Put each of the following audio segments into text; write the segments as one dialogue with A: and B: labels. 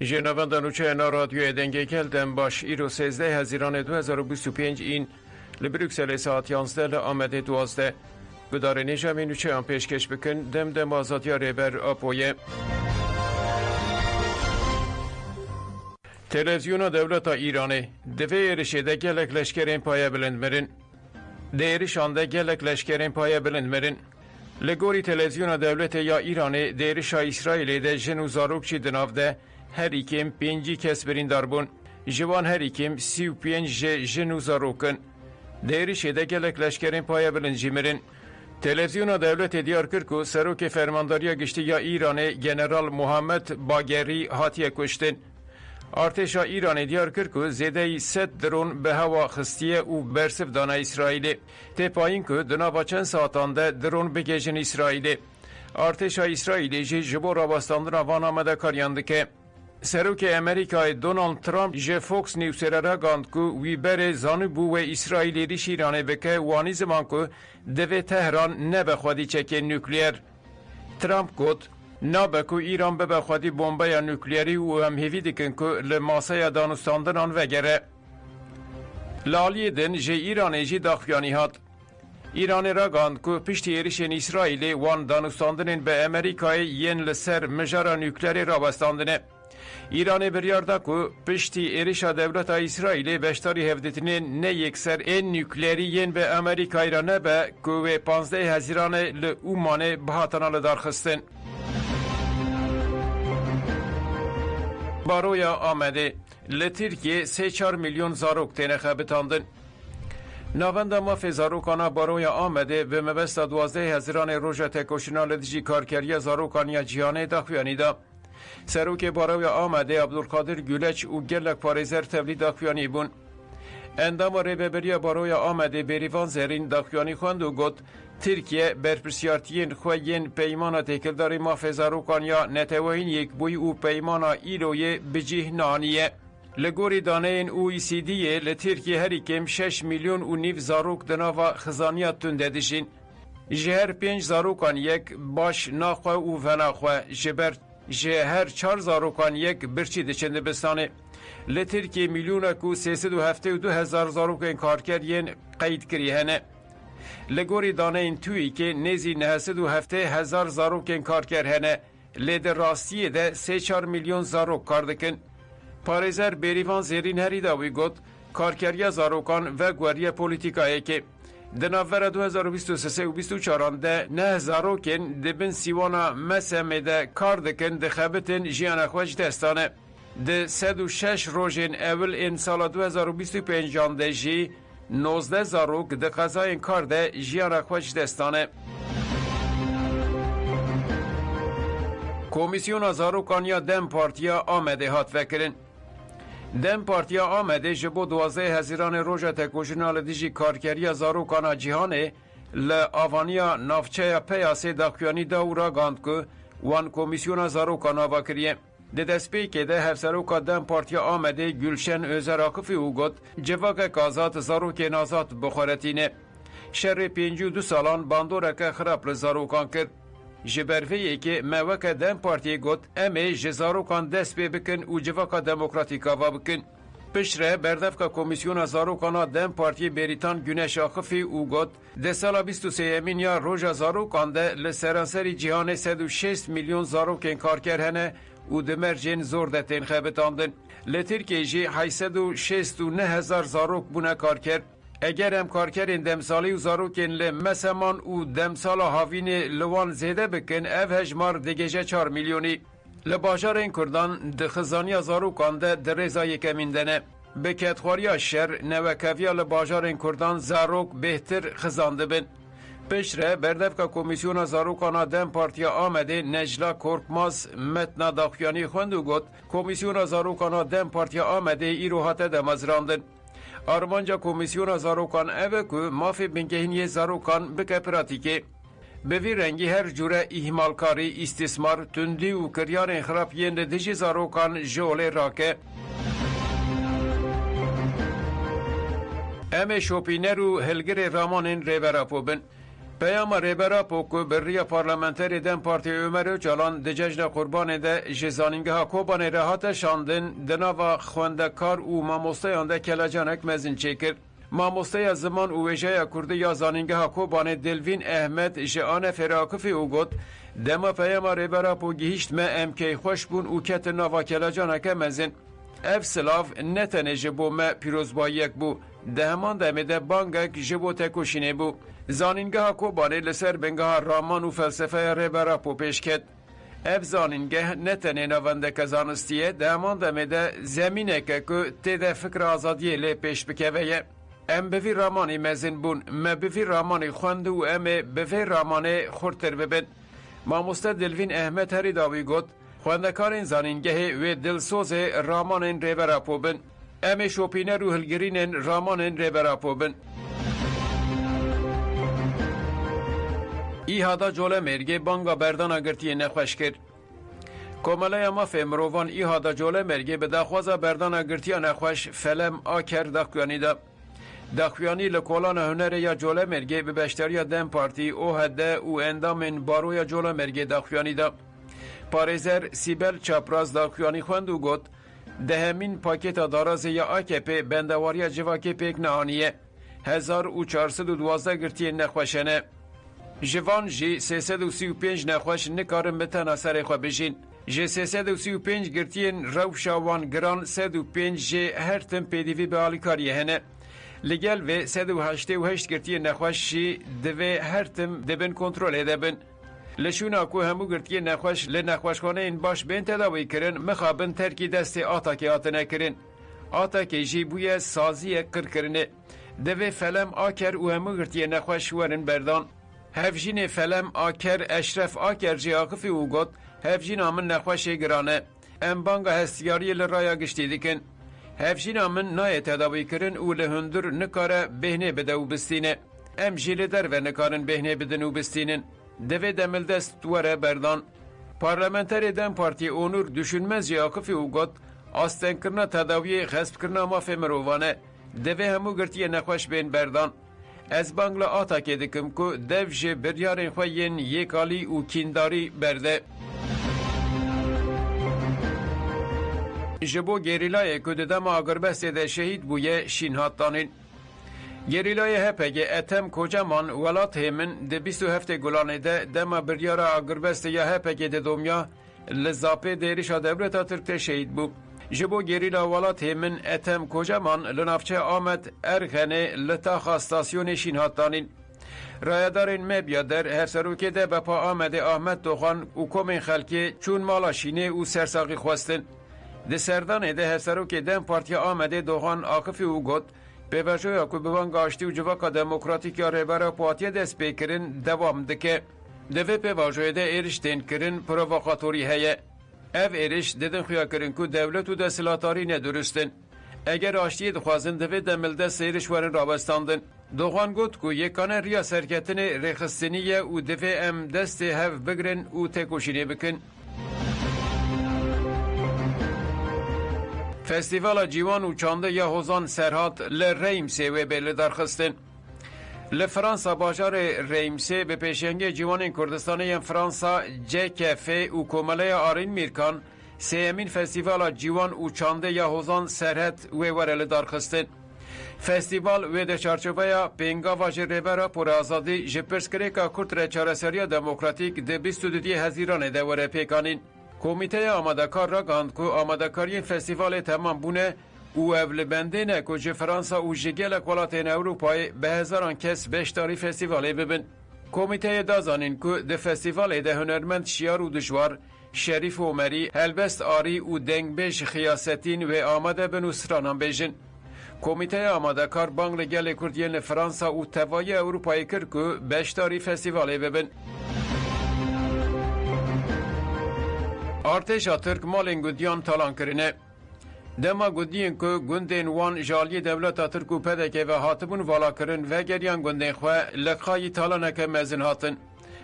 A: جنابان دانوچه رادیو دنگه کلدن باش ایرو 13 هزیران 2025 این لبروکسل ساعت 11 آمده 12 بدار نجامی نوچه هم پیشکش بکن دم آزادیا ریبر آپویه تلویزیون دولت ایرانه دوی رشده گلک لشکرین پایه بلند مرن دیرشانده گلک لشکرین پایه بلند مرن لگوری تلویزیون دولت یا ایرانه دیرشا اسرائیل ده جنو زاروک چی دناف ده هر ایکیم 5 کس برین داربون جوان هر ایکیم 35 جنو زاروکن دیرشه ده گلک لشکرین پایه بلند جیمرن تلویزیون دولت دیار کرد که سروک فرمانداری گشتی یا ایرانه جنرال محمد باگری هاتیه کشتن ارتشا ایران دیار کرد که زیده 100 درون به هوا خستیه و برسف دانه اسرائیل ته پایین که دناوا چند ساعتان ده درون بگیجن اسرائیل ارتشا اسرائیل جبو رابستاندن وان آمده کاریانده که سروک امریکای دونالد ترامپ جه فوکس نیوسره را گاند که وی بره زانبو و اسرائیلی ریش ایرانه بکه وانی زمان که دوی تهران نبه خودی چکه نوکلیر ترامپ گفت نابه که ایران به خودی بمبه یا نوکلیری و هم هیوی دکن که لماسه دانستاندن آن وگره لالی دن جه ایران جی داخیانی هات ایران را گاند که پشتی ایریشن اسرائیل وان دانستاندن به امریکای ین لسر مجارا نوکلیری را بستاندنه ایران بریارده که پشتی ایریشا دولت اسرائیل بشتاری هفدتنین نه یکسر این نوکلیری ین به امریکای را نبه که 15 هزیران لعومانه بهاتنال دارخستن بارویا آمده لترکیه 3-4 میلیون زاروک تنخه بتاندن ناوند ماف زاروکانا بارویا آمده به مبست 12 هزیران روژه تکوشنال دیجی کارکری زاروکانیا جیانه داخویانی دا سروک بارویا آمده عبدالقادر گولچ و گلک پاریزر تولید داخویانی بون اندام ریببری بارویا آمده بریوان زرین داخویانی خواند و گفت ترکیه برپرسیارتین خوین پیمانا تکلداری مافزا روکانیا نتوهین یک بوی او پیمانا ایلوی بجیه نانیه لگوری دانه این اوی سی دیه لترکیه هری کم 6 میلیون و نیف زاروک دناوا خزانیات تونده دشین جهر 5 زاروکان یک باش ناخواه و فناخواه جهر 4 زاروکان یک برچی دچنده بستانه لترکیه میلیون کو 372 هزار زاروک کارکر ین قید کری هنه لگوری دانه این تویی که نیزی 907 هزار زاروک کار کرهنه لید راستیه ده 3-4 میلیون زاروک کار دکن پاریزر بریوان زیرین هری داوی گوت کارکریا زاروکان و گوری پولیتیکایی که دناور 2023 و 24 ده نه زاروکن دبن سیوانا مسمه ده کار دکن ده خبتن جیان خوش دستانه ده 106 روژین اول این سال 2025 ده جی 19 زاروک ده قضای کار ده جیان خوش دستانه کمیسیون زاروکانیا دم پارتیا آمده هات فکرن دم پارتیا آمده جبو 12 هزیران روژه تکوشنال دیجی کارکریا زاروکانا جیهانه لآوانیا نافچه پیاسه داخیانی داورا گاند که وان کمیسیون زاروکانا واکریه ده دسپی که ده هفسروکا دم پارتیا آمده گلشن اوزر آقفی او گد جواک کازات زاروک نازات بخورتینه شر 52 سالان باندورک خراب لزاروکان کرد جبرویه که موک دم پارتی گد امی جزاروکان دست بی بکن و جواک دموکراتیکا و بکن پشره بردفک کمیسیون زاروکانا دم پارتی بریتان گونش آخفی او گد ده سال 23 یا روژا زاروکان ده لسرانسری جهان 106 میلیون زاروکن کار کرهنه و دمرجین زور دتین خبتاندن لترکیه جی 869 هزار زاروک بونه کار کرد اگر هم کار کردن دمسالی و زاروکن لمسمان و دمسال هاوین لوان زیده بکن او هجمار دگیجه 4 میلیونی لباجار این کردان ده خزانی زاروکان ده رزای کمیندنه به کتخواری شر نوکویا لباجار این کردان زاروک بهتر خزانده بن پشره بردفک کمیسیون زاروکانا دم پارتیا آمده نجلا کورکماز متنا داخیانی خوندو گد کمیسیون زاروکانا دم پارتیا آمده ای روحات دمازراندن آرمانجا کمیسیون زاروکان اوه که مافی بنگهینی زاروکان بکه پراتیکه به وی رنگی هر جوره احمالکاری استثمار تندی و کریان انخراب ین دیجی زاروکان جوله راکه ام شوپینر و هلگر رامانین ریبراپو بن پیام ریبرا پوکو بریا پارلمانتری دم پارتی عمر جلان د جشن قربان ده جزانینگه ها کوبان راحت شاندن دناوا خوندکار و ماموستایان ده کلاجانک مزین چکر. ماموستای زمان و ویژه کرده یا زانینگه ها کوبان دلوین احمد جان فراکفی او گوت دما پیام ریبرا پوگیشت ما امکی خوش بون او کت ناوا کلاجانک مزین. اف سلاف نتنه جبو ما پیروزباییک بو ده همان دمیده بانگک جبو تکوشینه بو. زانینگه ها کوبانه لسر بنگه ها رامان و فلسفه ریبرا پو پیش کد. اف زانینگه نتنه نوانده زانستیه ده همان دمیده زمینه که تیده فکر آزادیه لی پیش بکوه. ام بفی رامانی مزین بون ما بفی رامانی خوند و ام بفی رامانی خورتر ببن. ماموسته دلوین احمد هری داوی گوت خواندکارین زانینگه و دلسوز رامانین ریبرا پو بن. ام شوپینه روحلگرینین رامانین ریبرا پو بن. ای هادا جوله مرگه بانگا بردان اگرتی نخوش کرد. کومله ما فمروان ای هادا جوله مرگه به دخوازا بردان اگرتی نخوش فلم آکر دخوانی دا. دخوانی لکولان هنر یا جوله مرگه به بشتری دم پارتی او هده او اندامین بارو یا جوله مرگه دخوانی دا. پاریزر سیبل چاپراز دخوانی خوند و گوت دهمین پاکت داراز یا AKP بندواری جواکی پیک نهانیه 1412 گرتی نخوشنه. جوان جی 335 نخوش نکارن بتن اثر خو بجین. جی 335 گرتین روشاوان گران 105 جی هر تم پیدیوی به آلیکاریه هنه. لگل و 188 گرتین نخوش جی دوی هر تم دبن کنترول ادبن. لشونا کو همو گرتی نخوش لنخوشخانه این باش بین تداوی کرن مخابن ترکی دست آتاکی آتنه کرن. آتاکی جی بوی سازی کر کرنه. دوی فلم آکر و همو گرتی نخوش ورن بردان. هفجین فلم آکر اشرف آکر جی آقفی او گوت هفجین آمن نخوش گرانه. ام بانگا هستیاری لرایا گشتی دیکن. هفجین آمن نای تداوی کرن و لهندر نکاره بهنه بدو بستینه. ام جیل در و نکارن بهنه بدنو بستینن. دوی دمل دست دوره بردان. پارلمانتری دم پارتی اونور düşünmez یاقفی او گوت آستن کرنا تداوی خسب کرنا مافه مروانه. دوی همو گرتی نخوش بین بردان. از بانگلا آتا که دکم که دو جه بریارن خوین یکالی و کینداری برده. جبو گریلای که ددم آگربست ده شهید بویه شینهات دانین. گریلای هپگه اتم کجامان ولات همن ده 27 گلانه ده دما بریارا آگربست یا هپگه ده دومیا لزاپه دیریشا دولتا ترکت شهید بو. جبو گریلا ولات همن اتم کجامان لنافچه آمد ارخنه لتا خاستاسیون شینهات دانین. رایدارین مبیا در هر سروکه ده بپا آمده احمد دوخان و کومین خلکی چون مالا شینه و سرساقی خواستن. ده سردانه ده هر سروکه دم پارتی آمده دوخان آقفی و گوت به وجه که بوان گاشتی و جواکا دموکراتیک یا ریبرا پاتی دست بکرن دوام دکه. دوی به وجه ده ایرشتین کرن پرووکاتوری هیه. او ایرش دیدن خویا کرن که دولت و دستلاتاری ندرستن. اگر آشتی دخوازن دوی دملده سیرش ورن رابستاندن. دوخان گوت که یکانه ریا سرکتن ریخستنیه و دوی ام دست هف بگرن و تکوشینی بکن. فستیوال جیوان و چانده یا حوزان سرهات لریمسه و بله درخستن. لفرانسا باجار ریمسه به پیشنگ جیوان کردستانی فرانسا جکفه و کومله آرین میرکان سیمین فستیوال جیوان و چانده یا حوزان سرهت و ورل درخستن. فستیوال و ده چارچوبه پینگا واجر ریبرا پر آزادی جپرسکریکا کرد رچارسریا دموکراتیک ده 22 هزیران ده وره پیکانین. کمیته آمادکار را گاند که آمادکاری فستیوال تمام بونه او اول بندینه که جه فرانسا و جگل کولاتین اروپای به هزاران کس بشتاری فستیوالی ببین. کمیته دازانین که ده فستیوال ده هنرمند شیار و دشوار شریف عمری هلبست آری و دنگ بیش خیاستین و آماده به نصرانان بیشن. کمیته آمادکار بانگ لگل کردین فرانسا و توای اروپای کرد که بشتاری فستیوالی ببین. ارتشا ترک مالین گودیان تالان کرنه. دما گودین که گندین وان جالی دولتا ترک و پدکه و هاتبون والا کرن و گریان گندین خواه لقای تالانک مزن هاتن.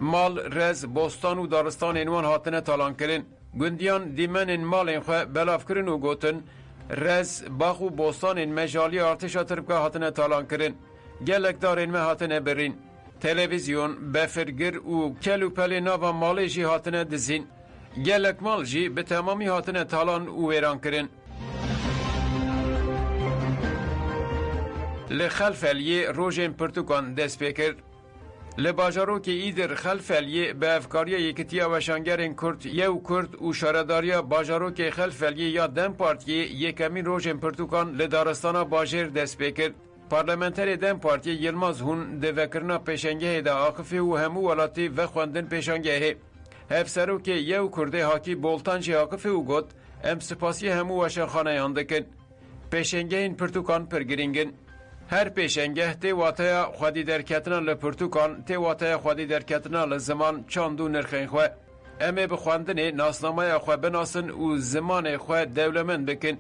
A: مال، رز، بوستان و دارستان اینوان هاتنه تالان کرن. گندیان دیمن مالین خواه بلاف کرن و گوتن. رز، باخ و بوستان این مجالی ارتشا ترک هاتنه تالان کرن. گلک دارین مه هاتنه برین. تلویزیون بفرگر و کلو پل ناوا مالی جی هاتنه دزین گلک مال جی به تمامی هاتنه تالان و ویران کرن لخلفلیه روژن پرتوکان دست پیکر لباجارو که ایدر خلفلیه به افکاریه یکتیا و شانگرین کرد یو کرد و شارداریا باجارو که خلفلیه یا دم پارتیه یکمی روژن پرتوکان لدارستانا باجر دست پیکر پارلمنتری دم پارتی یلماز هون دوکرنا پیشنگه دا آخفی و همو ولاتی و خواندن پیشنگه هفسرو که یو کرده هاکی بولتانجی آخفی و گد ام سپاسی همو وشنخانه یاندکن پیشنگه این پرتوکان پرگرینگن هر پیشنگه تی واتای خودی درکتنا لپرتوکان تی واتای خودی درکتنا لزمان چاندو نرخین خواه امه بخواندن ناسنامه خواه بناسن و زمان خواه دولمن بکن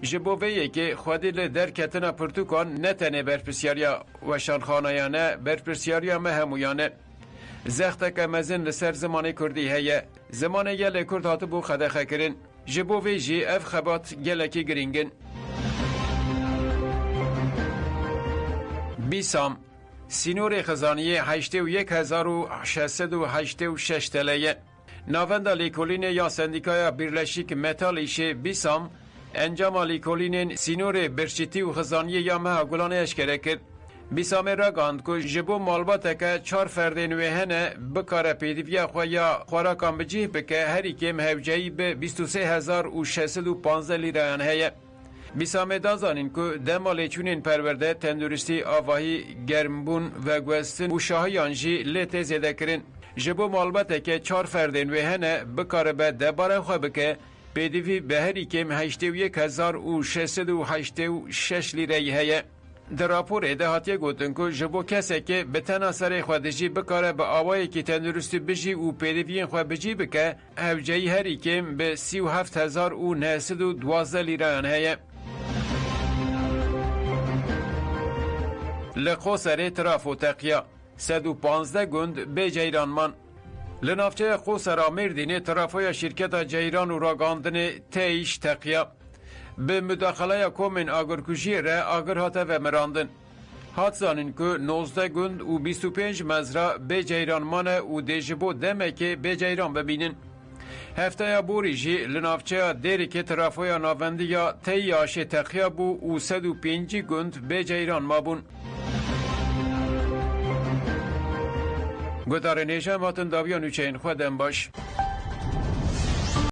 A: جبوویه که خودی لدرکتنا پرتوکان نتنه برپرسیاریا وشانخانهیانه برپرسیاریا مهمویانه زختک مزن لسر زمان کردی هیه زمان یل کرد هاتو بو خدخه کرن جبووی جی اف خبات گلکی گرینگن بیسام سینور خزانیه 81,686 تلیه ناوندا لیکولین یا سندیکایا بیرلشیک متال ایشه بیسام انجام لیکولین سینور برشتی و خزانیه یا مهاگولان اشکره کرد بیسام را گاند که جبو مالباته که 4 فردین ویهنه بکاره پیدیویا خواه خوراکان بجیه بکه هری که مهوجهی به 23,615 لیران هیه بیسامه دازانین که دمالی چونین پرورده تندرستی آواهی گرمبون و گوستن و شاهیانجی لیت زیده کرن جبو مالباته که 4 فردین ویهنه بکاره به دباره خواه بکه پیدیوی به هری که 81,686 لیره هیه در راپور دهاتی گوتن که جبو کسی که به تناصر خودجی بکاره به آوایی که تندرستی بجی و پیدوین خواه بجی بکه هفجهی هری که به 37,912 لیره هیه لقوسر ترافو تقیا 115 گند به جیرانمان لنافچه قوسر آمردین ترافوی شرکت جیران و راگاندن تیش تقیا به مداخله کومن آگرکوشی را آگر هاته و مراندن هات زانین که 19 گند و 25 مزرع به جیرانمان و دیجبو دمه که به جیران ببینن هفته یا بوریجی لنافچه دیری که ترافوی ناوندی یا تیاش تقیا بو و 105 گند به جیران ما بون گدار نیشم هاتن داویانو چین خودم باش